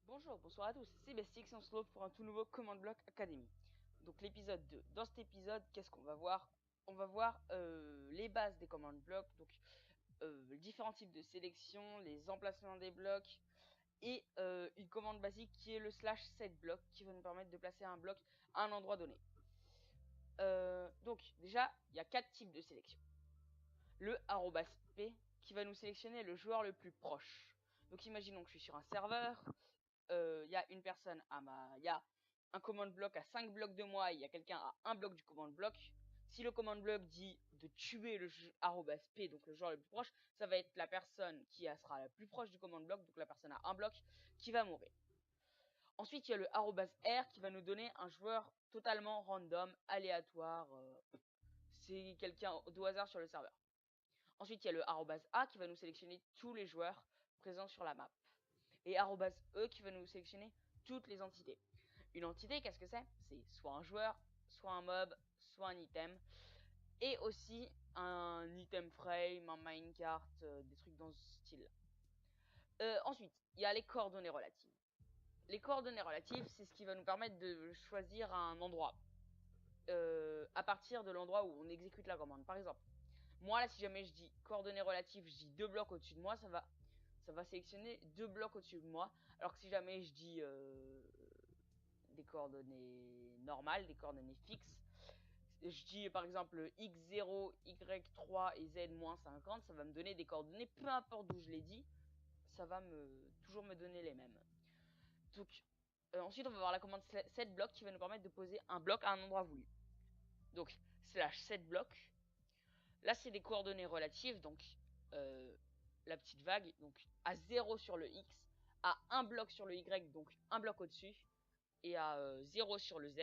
Bonjour, bonsoir à tous, c'est Bestix et on se retrouve pour un tout nouveau Command Block Academy. Donc l'épisode 2. Dans cet épisode, qu'est-ce qu'on va voir? On va voir les bases des Command Blocks, donc différents types de sélection, les emplacements des blocs et une commande basique qui est le /set_block qui va nous permettre de placer un bloc à un endroit donné. Donc déjà, il y a 4 types de sélection. Le @p qui va nous sélectionner le joueur le plus proche. Donc imaginons que je suis sur un serveur, il y a une personne il y a un command block à 5 blocs de moi, il y a quelqu'un à 1 bloc du command block. Si le command block dit de tuer le @p, donc le joueur le plus proche, ça va être la personne qui sera la plus proche du command block, donc la personne à 1 bloc, qui va mourir. Ensuite, il y a le @r qui va nous donner un joueur totalement random, aléatoire. C'est quelqu'un au hasard sur le serveur. Ensuite, il y a le @a qui va nous sélectionner tous les joueurs présents sur la map. Et @e qui va nous sélectionner toutes les entités. Une entité, qu'est-ce que c'est? C'est soit un joueur, soit un mob, soit un item. Et aussi un item frame, un minecart, des trucs dans ce style. Ensuite, il y a les coordonnées relatives. Les coordonnées relatives, c'est ce qui va nous permettre de choisir un endroit. À partir de l'endroit où on exécute la commande. Par exemple, moi là, si jamais je dis coordonnées relatives, je dis 2 blocs au-dessus de moi, ça va sélectionner 2 blocs au-dessus de moi. Alors que si jamais je dis des coordonnées normales, des coordonnées fixes, je dis par exemple x0, y3 et z-50, ça va me donner des coordonnées, peu importe d'où je l'ai dit, ça va toujours me donner les mêmes. Donc ensuite on va voir la commande setBlock qui va nous permettre de poser un bloc à un endroit voulu. Donc /setBlock, là c'est des coordonnées relatives, donc la petite vague, donc à 0 sur le x, à 1 bloc sur le y, donc un bloc au-dessus, et à 0 sur le z.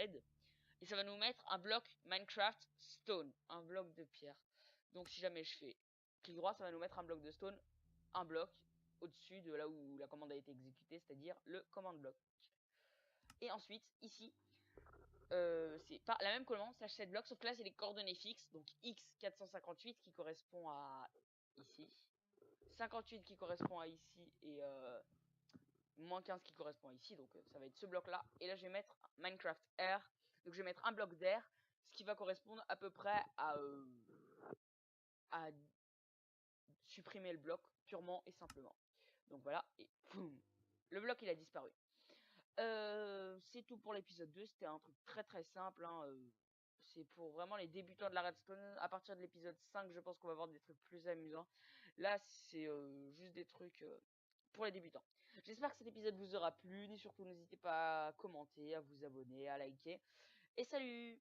Et ça va nous mettre un bloc Minecraft Stone, un bloc de pierre. Donc si jamais je fais clic droit, ça va nous mettre un bloc de stone, un bloc au-dessus de là où la commande a été exécutée, c'est-à-dire le command block. Et ensuite, ici, c'est pas la même commande, /setBlock, sauf que là c'est les coordonnées fixes, donc x458 qui correspond à ici, 58 qui correspond à ici, et moins 15 qui correspond à ici, donc ça va être ce bloc là. Et là je vais mettre Minecraft R, donc je vais mettre un bloc d'air, ce qui va correspondre à peu près à supprimer le bloc purement et simplement. Donc voilà, et boum, le bloc il a disparu. C'est tout pour l'épisode 2, c'était un truc très très simple, hein, c'est pour vraiment les débutants de la redstone. À partir de l'épisode 5, je pense qu'on va avoir des trucs plus amusants. Là, c'est juste des trucs pour les débutants. J'espère que cet épisode vous aura plu. Et surtout, n'hésitez pas à commenter, à vous abonner, à liker. Et salut!